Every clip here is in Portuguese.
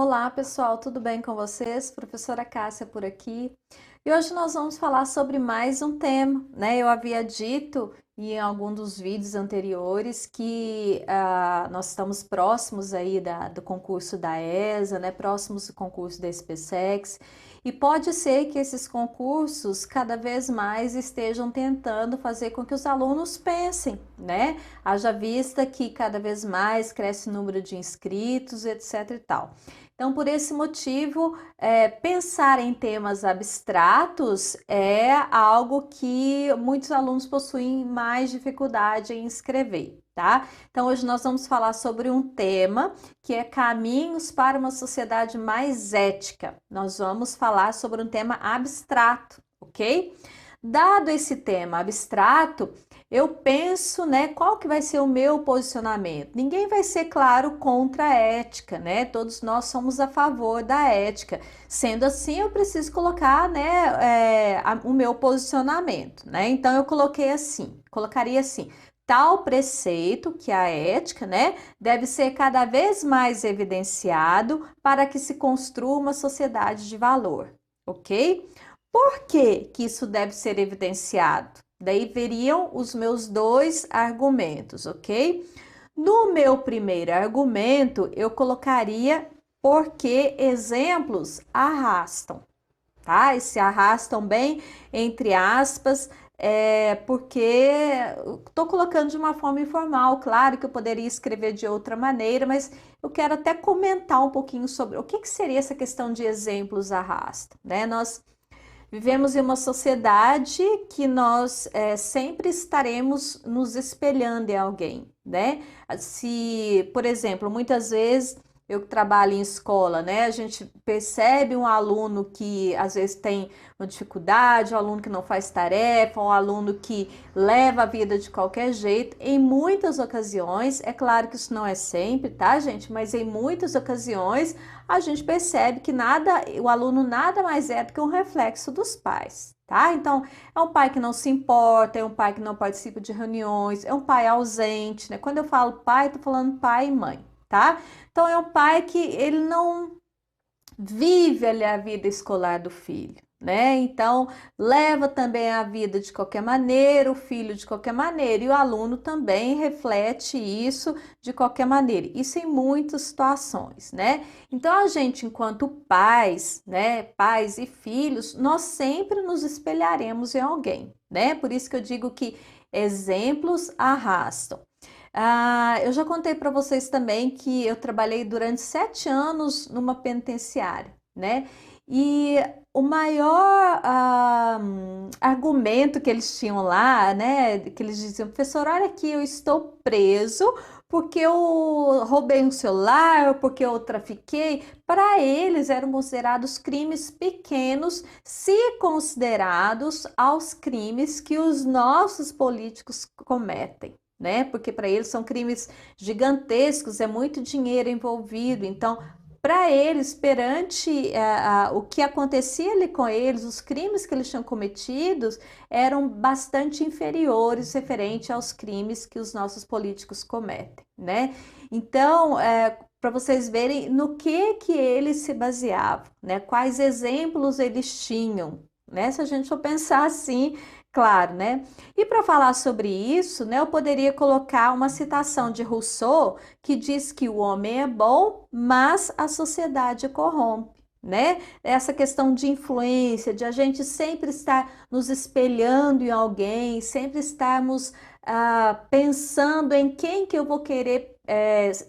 Olá, pessoal, tudo bem com vocês? Professora Cássia por aqui. E hoje nós vamos falar sobre mais um tema, né? Eu havia dito em algum dos vídeos anteriores que nós estamos próximos aí do concurso da ESA, né? Próximos do concurso da SpaceX. E pode ser que esses concursos cada vez mais estejam tentando fazer com que os alunos pensem, né? Haja vista que cada vez mais cresce o número de inscritos, etc e tal. Então, por esse motivo, pensar em temas abstratos é algo que muitos alunos possuem mais dificuldade em escrever, tá? Então, hoje nós vamos falar sobre um tema que é caminhos para uma sociedade mais ética. Nós vamos falar sobre um tema abstrato, ok? Dado esse tema abstrato, eu penso, né, qual que vai ser o meu posicionamento? Ninguém vai ser, claro, contra a ética, né? Todos nós somos a favor da ética. Sendo assim, eu preciso colocar, né, o meu posicionamento, né? Então, eu colocaria assim, tal preceito, que é a ética, né, deve ser cada vez mais evidenciado para que se construa uma sociedade de valor, ok? Por que que isso deve ser evidenciado? Daí veriam os meus dois argumentos, ok? No meu primeiro argumento, eu colocaria porque exemplos arrastam, tá? E se arrastam bem, entre aspas, porque estou colocando de uma forma informal. Claro que eu poderia escrever de outra maneira, mas eu quero até comentar um pouquinho sobre o que seria essa questão de exemplos arrastam, né? Nós vivemos em uma sociedade que nós sempre estaremos nos espelhando em alguém, né? Se, por exemplo, muitas vezes eu trabalho em escola, né? A gente percebe um aluno que às vezes tem uma dificuldade, um aluno que não faz tarefa, um aluno que leva a vida de qualquer jeito. Em muitas ocasiões, é claro que isso não é sempre, tá, gente? Mas em muitas ocasiões a gente percebe que o aluno nada mais é do que um reflexo dos pais, tá? Então, é um pai que não se importa, é um pai que não participa de reuniões, é um pai ausente, né? Quando eu falo pai, tô falando pai e mãe, tá? Então, é um pai que ele não vive ali a vida escolar do filho, né? Então, leva também a vida de qualquer maneira, o filho de qualquer maneira, e o aluno também reflete isso de qualquer maneira. Isso em muitas situações, né? Então, a gente, enquanto pais, né, pais e filhos, nós sempre nos espelharemos em alguém, né? Por isso que eu digo que exemplos arrastam. Eu já contei para vocês também que eu trabalhei durante 7 anos numa penitenciária, né? E o maior argumento que eles tinham lá, né? Que eles diziam, professor, olha aqui, eu estou preso porque eu roubei um celular, porque eu trafiquei. Para eles eram considerados crimes pequenos, se considerados aos crimes que os nossos políticos cometem, né? Porque para eles são crimes gigantescos, é muito dinheiro envolvido. Então, para eles, perante o que acontecia ali com eles, os crimes que eles tinham cometidos eram bastante inferiores referente aos crimes que os nossos políticos cometem, né? Então, para vocês verem no que eles se baseavam, né? Quais exemplos eles tinham, né? Se a gente for pensar assim, claro, né? E para falar sobre isso, né, eu poderia colocar uma citação de Rousseau que diz que o homem é bom, mas a sociedade corrompe, né? Essa questão de influência, de a gente sempre estar nos espelhando em alguém, sempre estarmos pensando em quem que eu vou querer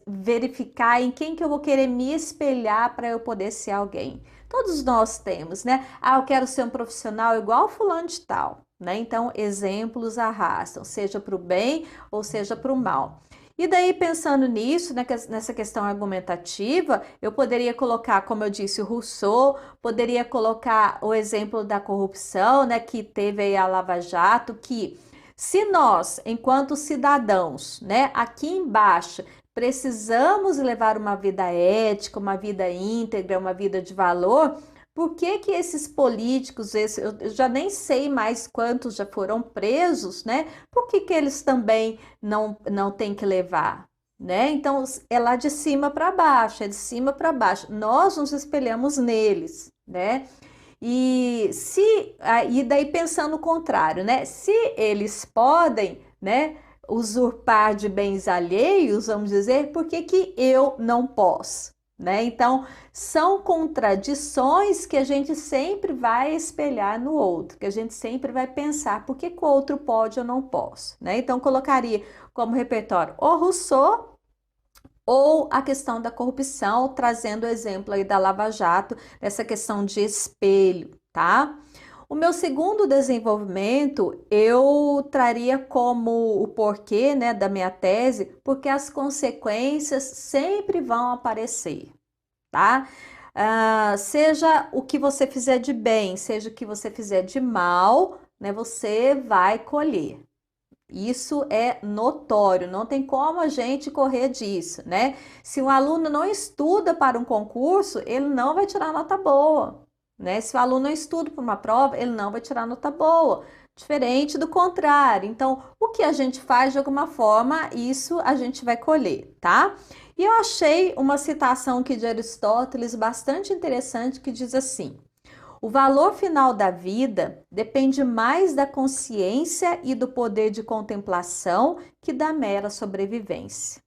verificar, em quem que eu vou querer me espelhar para eu poder ser alguém. Todos nós temos, né? Eu quero ser um profissional igual fulano de tal, né? Então, exemplos arrastam, seja para o bem ou seja para o mal. E daí, pensando nisso, né, nessa questão argumentativa, eu poderia colocar, como eu disse, o Rousseau, poderia colocar o exemplo da corrupção, né, que teve aí a Lava Jato, que se nós, enquanto cidadãos, né, aqui embaixo, precisamos levar uma vida ética, uma vida íntegra, uma vida de valor, por que que esses políticos, eu já nem sei mais quantos já foram presos, né? Por que que eles também não têm que levar? né? Então é lá de cima para baixo, é de cima para baixo. Nós nos espelhamos neles, né? E daí pensando o contrário, né? Se eles podem, né, usurpar de bens alheios, vamos dizer, por que que eu não posso? Né? Então, são contradições que a gente sempre vai espelhar no outro, que a gente sempre vai pensar por que que o outro pode ou não posso, né? Então, colocaria como repertório o Rousseau ou a questão da corrupção, trazendo o exemplo aí da Lava Jato, dessa questão de espelho, tá? O meu segundo desenvolvimento, eu traria como o porquê, né, da minha tese, porque as consequências sempre vão aparecer, tá? Seja o que você fizer de bem, seja o que você fizer de mal, né, você vai colher. Isso é notório, não tem como a gente correr disso, né? Se um aluno não estuda para um concurso, ele não vai tirar nota boa, né? Se o aluno não estuda para uma prova, ele não vai tirar nota boa. Diferente do contrário. Então, o que a gente faz de alguma forma, isso a gente vai colher, tá? E eu achei uma citação aqui de Aristóteles bastante interessante que diz assim: o valor final da vida depende mais da consciência e do poder de contemplação que da mera sobrevivência.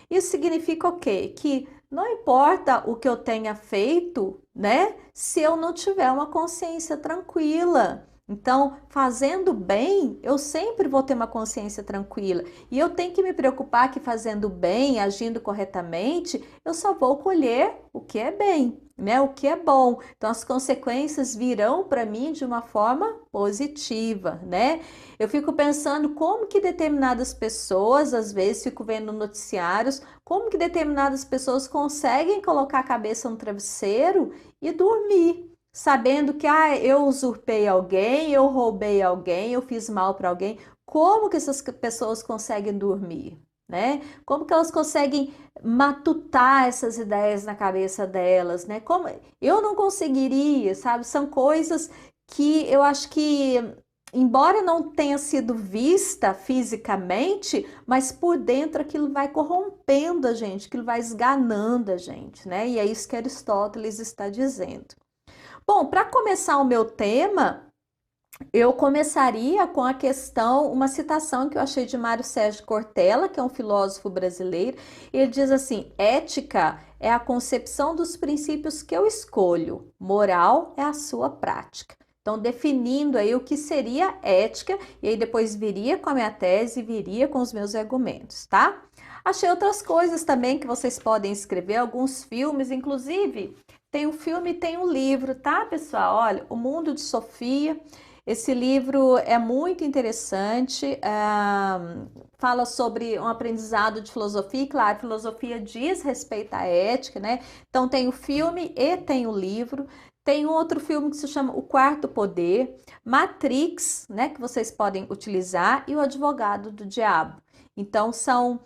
Isso significa o quê? Que não importa o que eu tenha feito, né? Se eu não tiver uma consciência tranquila. Então, fazendo bem, eu sempre vou ter uma consciência tranquila. E eu tenho que me preocupar que fazendo bem, agindo corretamente, eu só vou colher o que é bem, né? O que é bom. Então, as consequências virão para mim de uma forma positiva, né? Eu fico pensando como que determinadas pessoas, às vezes fico vendo noticiários, como que determinadas pessoas conseguem colocar a cabeça no travesseiro e dormir, sabendo que eu usurpei alguém, eu roubei alguém, eu fiz mal para alguém. Como que essas pessoas conseguem dormir, né? Como que elas conseguem matutar essas ideias na cabeça delas, né? Como eu não conseguiria, sabe? São coisas que eu acho que, embora não tenha sido vista fisicamente, mas por dentro aquilo vai corrompendo a gente, aquilo vai esganando a gente, né? E é isso que Aristóteles está dizendo. Bom, para começar o meu tema, eu começaria com a questão, uma citação que eu achei de Mário Sérgio Cortella, que é um filósofo brasileiro. Ele diz assim: ética é a concepção dos princípios que eu escolho, moral é a sua prática. Então, definindo aí o que seria ética, e aí depois viria com a minha tese, viria com os meus argumentos, tá? Achei outras coisas também que vocês podem escrever, alguns filmes, inclusive tem um filme e tem um livro, tá, pessoal? Olha, O Mundo de Sofia. Esse livro é muito interessante, fala sobre um aprendizado de filosofia, e claro, filosofia diz respeito à ética, né? Então tem o filme e tem o livro. Tem um outro filme que se chama O Quarto Poder, Matrix, né, que vocês podem utilizar, e O Advogado do Diabo. Então são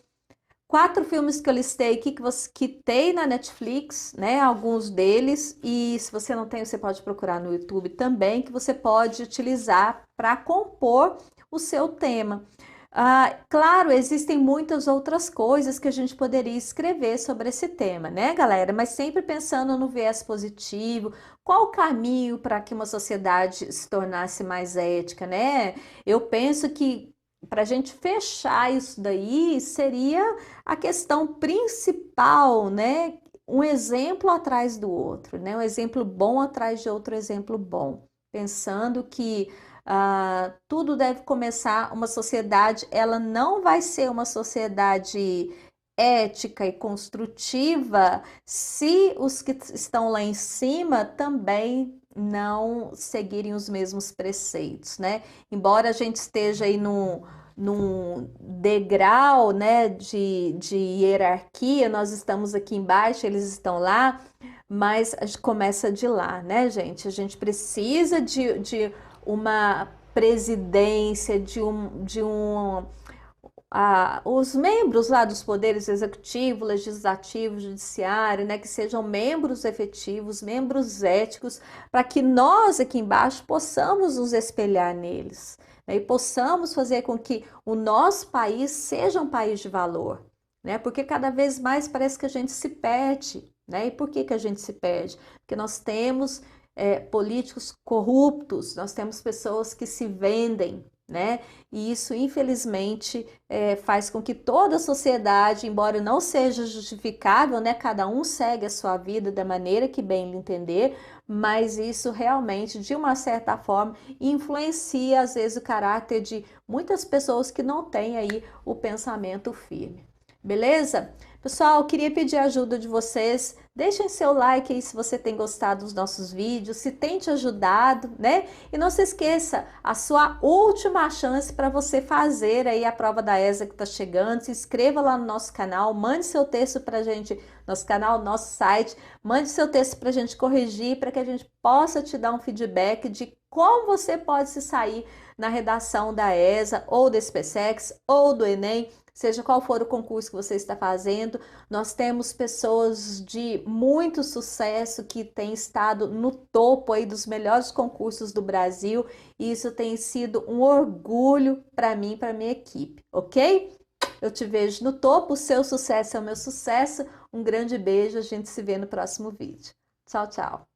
quatro filmes que eu listei aqui que tem na Netflix, né? Alguns deles, e se você não tem, você pode procurar no YouTube também, que você pode utilizar para compor o seu tema. Claro, existem muitas outras coisas que a gente poderia escrever sobre esse tema, né, galera? Mas sempre pensando no viés positivo, qual o caminho para que uma sociedade se tornasse mais ética, né? Eu penso que para a gente fechar isso daí seria a questão principal, né? Um exemplo atrás do outro, né? Um exemplo bom atrás de outro exemplo bom. Pensando que tudo deve começar, uma sociedade, ela não vai ser uma sociedade ética e construtiva se os que estão lá em cima também não seguirem os mesmos preceitos, né? Embora a gente esteja aí num degrau, né, de hierarquia, nós estamos aqui embaixo, eles estão lá, mas a gente começa de lá, né, gente? A gente precisa de uma presidência, os membros lá dos poderes executivo, legislativo, judiciário, né, que sejam membros efetivos, membros éticos, para que nós aqui embaixo possamos nos espelhar neles, né, e possamos fazer com que o nosso país seja um país de valor, né? Porque cada vez mais parece que a gente se perde, né? E por que que a gente se perde? Porque nós temos políticos corruptos, nós temos pessoas que se vendem, né? E isso, infelizmente, faz com que toda a sociedade, embora não seja justificável, né? Cada um segue a sua vida da maneira que bem lhe entender, mas isso realmente, de uma certa forma, influencia, às vezes, o caráter de muitas pessoas que não têm aí o pensamento firme. Beleza? Pessoal, queria pedir a ajuda de vocês. Deixem seu like aí se você tem gostado dos nossos vídeos, se tem te ajudado, né? E não se esqueça, a sua última chance para você fazer aí a prova da ESA que está chegando. Se inscreva lá no nosso canal, mande seu texto para a gente, nosso canal, nosso site, mande seu texto para a gente corrigir, para que a gente possa te dar um feedback de como você pode se sair na redação da ESA, ou do SpaceX, ou do Enem, seja qual for o concurso que você está fazendo. Nós temos pessoas de muito sucesso que têm estado no topo aí dos melhores concursos do Brasil, e isso tem sido um orgulho para mim e para minha equipe, ok? Eu te vejo no topo, o seu sucesso é o meu sucesso. Um grande beijo, a gente se vê no próximo vídeo. Tchau, tchau!